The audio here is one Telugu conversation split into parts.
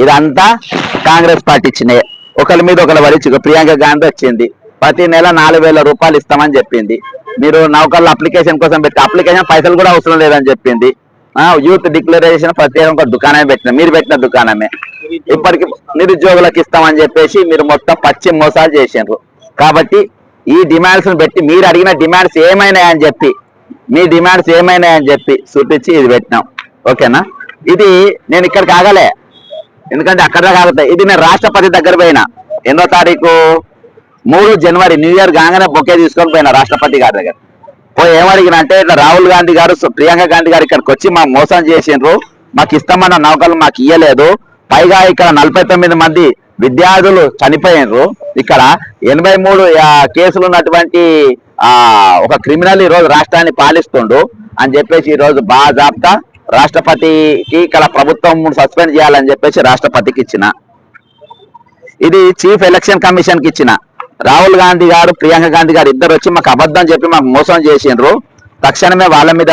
ఇదంతా కాంగ్రెస్ పార్టీ ఇచ్చినాయి. ఒకరి మీద ఒకరు పడి ప్రియాంక గాంధీ వచ్చింది, ప్రతి నెల 4,000 రూపాయలు ఇస్తామని చెప్పింది. మీరు నౌకర్ల అప్లికేషన్ కోసం పెట్టి అప్లికేషన్ పైసలు కూడా అవసరం లేదని చెప్పింది. యూత్ డిక్లరేషన్ ప్రత్యేక ఒక దుకాణమే పెట్టిన, మీరు పెట్టిన దుకాణమే. ఇప్పటికి నిరుద్యోగులకు ఇస్తామని చెప్పేసి మీరు మొత్తం పచ్చి మోసాలు చేసిండ్రు. కాబట్టి ఈ డిమాండ్స్ పెట్టి మీరు అడిగిన డిమాండ్స్ ఏమైనాయని చెప్పి చూపించి ఇది పెట్టినాం. ఓకేనా? ఇది నేను ఇక్కడికి ఆగలే, ఎందుకంటే అక్కడ కాగుతాయి. ఇది నేను రాష్ట్రపతి దగ్గర పోయినా, 8వ తారీఖు 3 జనవరి న్యూ ఇయర్ కాగానే బొకే తీసుకొని పోయినా రాష్ట్రపతి గారి దగ్గర. పోయి ఏమడిగిన అంటే ఇట్లా రాహుల్ గాంధీ గారు ప్రియాంక గాంధీ గారు ఇక్కడికి వచ్చి మాకు మోసం చేసిండ్రు, మాకు ఇస్తామన్న నౌకలు మాకు ఇయ్యలేదు, పైగా ఇక్కడ 49 మంది విద్యార్థులు చనిపోయినరు, ఇక్కడ 83 కేసులు ఉన్నటువంటి ఒక క్రిమినల్ ఈ రోజు రాష్ట్రాన్ని పాలిస్తుండు అని చెప్పేసి ఈ రోజు బాజాబ్తా రాష్ట్రపతికి ఇక్కడ ప్రభుత్వం సస్పెండ్ చేయాలని చెప్పేసి రాష్ట్రపతికి ఇచ్చిన. ఇది చీఫ్ ఎలక్షన్ కమిషన్ కి ఇచ్చిన. రాహుల్ గాంధీ గారు ప్రియాంక గాంధీ గారు ఇద్దరు వచ్చి మాకు అబద్ధం చెప్పి మాకు మోసం చేసిండ్రు, తక్షణమే వాళ్ళ మీద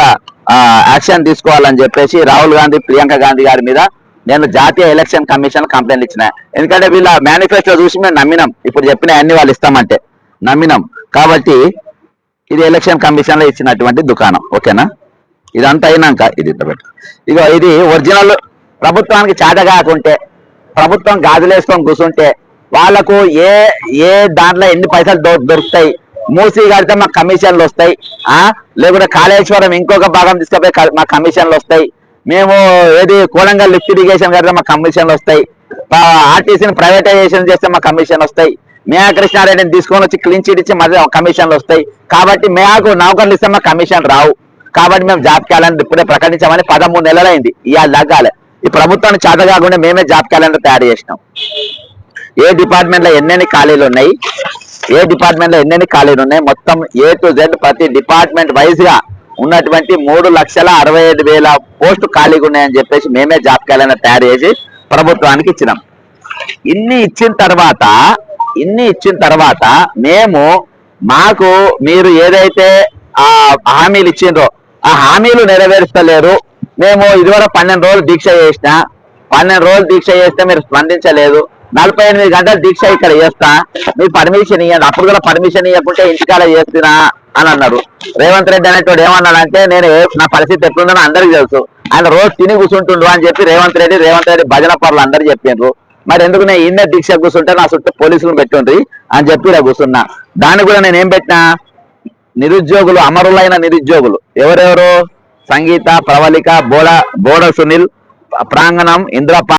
యాక్షన్ తీసుకోవాలని చెప్పేసి రాహుల్ గాంధీ ప్రియాంక గాంధీ గారి మీద నేను జాతీయ ఎలక్షన్ కమిషన్ కంప్లైంట్ ఇచ్చిన. ఎందుకంటే వీళ్ళ మేనిఫెస్టో చూసి మేము నమ్మినాం, ఇప్పుడు చెప్పిన అన్ని వాళ్ళు ఇస్తామంటే నమ్మినాం. కాబట్టి ఇది ఎలక్షన్ కమిషన్ లో ఇచ్చినటువంటి దుకాణం. ఓకేనా? ఇదంతా అయినాక ఇది ఇగో ఇది ఒరిజినల్. ప్రభుత్వానికి చేత కాకుంటే, ప్రభుత్వం గాజులేసుకొని కూర్చుంటే వాళ్ళకు ఏ దాంట్లో ఎన్ని పైసలు దొరుకుతాయి, మూసీ కడితే మాకు కమిషన్లు వస్తాయి, లేకుంటే కాళేశ్వరం ఇంకొక భాగం తీసుకుపోయి మాకు కమిషన్లు వస్తాయి, మేము ఏది కోడంగల్ లిఫ్ట్ ఇరిగేషన్ కడితే మాకు కమిషన్లు వస్తాయి, ఆర్టీసీని ప్రైవేటైజేషన్ చేస్తే మాకు కమిషన్ వస్తాయి, మేయా కృష్ణారెడ్డిని తీసుకొని వచ్చి క్లీన్ చిట్ ఇచ్చి మధ్య కమిషన్లు వస్తాయి. కాబట్టి మేయాకు నౌకర్లు ఇస్తే మాకు కమిషన్ రావు. కాబట్టి మేము జాబ్ క్యాలెండర్ ఇప్పుడే ప్రకటించామని 13 నెలలైంది, ఇవాళ తగ్గాలి. ఈ ప్రభుత్వాన్ని చేత కాకుండా మేమే జాబ్ క్యాలెండర్ తయారు చేసినాం. ఏ డిపార్ట్మెంట్ లో ఎన్నెన్ని ఖాళీలు ఉన్నాయి, మొత్తం A to Z ప్రతి డిపార్ట్మెంట్ వైజ్ గా ఉన్నటువంటి 3,65,000 పోస్టు ఖాళీగా ఉన్నాయని చెప్పేసి మేమే జాబ్ క్యాలెండర్ తయారు చేసి ప్రభుత్వానికి ఇచ్చినాం. ఇన్ని ఇచ్చిన తర్వాత మేము మాకు మీరు ఏదైతే హామీలు ఇచ్చిండ్రో ఆ హామీలు నెరవేరుస్తలేరు. మేము ఇదివరకు 12 రోజులు దీక్ష చేసినా, 12 రోజులు దీక్ష చేస్తే మీరు స్పందించలేదు, 48 గంటల దీక్ష ఇక్కడ చేస్తా, మీరు పర్మిషన్ ఇవ్వండి, అప్పుడు కూడా పర్మిషన్ ఇవ్వకుంటే ఇంటికాడ చేస్తున్నా అని అన్నారు. రేవంత్ రెడ్డి అనేటోడు ఏమన్నాడంటే నా పరిస్థితి ఎట్లుందని అందరికీ తెలుసు, ఆయన రోజు తిని కూర్చుంటుండ్రు అని చెప్పి రేవంత్ రెడ్డి భజన పరులు అందరు చెప్పిండ్రు. మరి ఎందుకు నేను ఇన్న దీక్ష కూర్చుంటే నా చుట్టూ పోలీసులు పెట్టుండ్రి అని చెప్పి ఇలా కూర్చున్నా. దాన్ని కూడా నేను ఏం పెట్టినా, నిరుద్యోగులు, అమరులైన నిరుద్యోగులు ఎవరెవరు, సంగీత, ప్రవళిక, బోడ సునీల్, ప్రాంగణం, ఇంద్రపా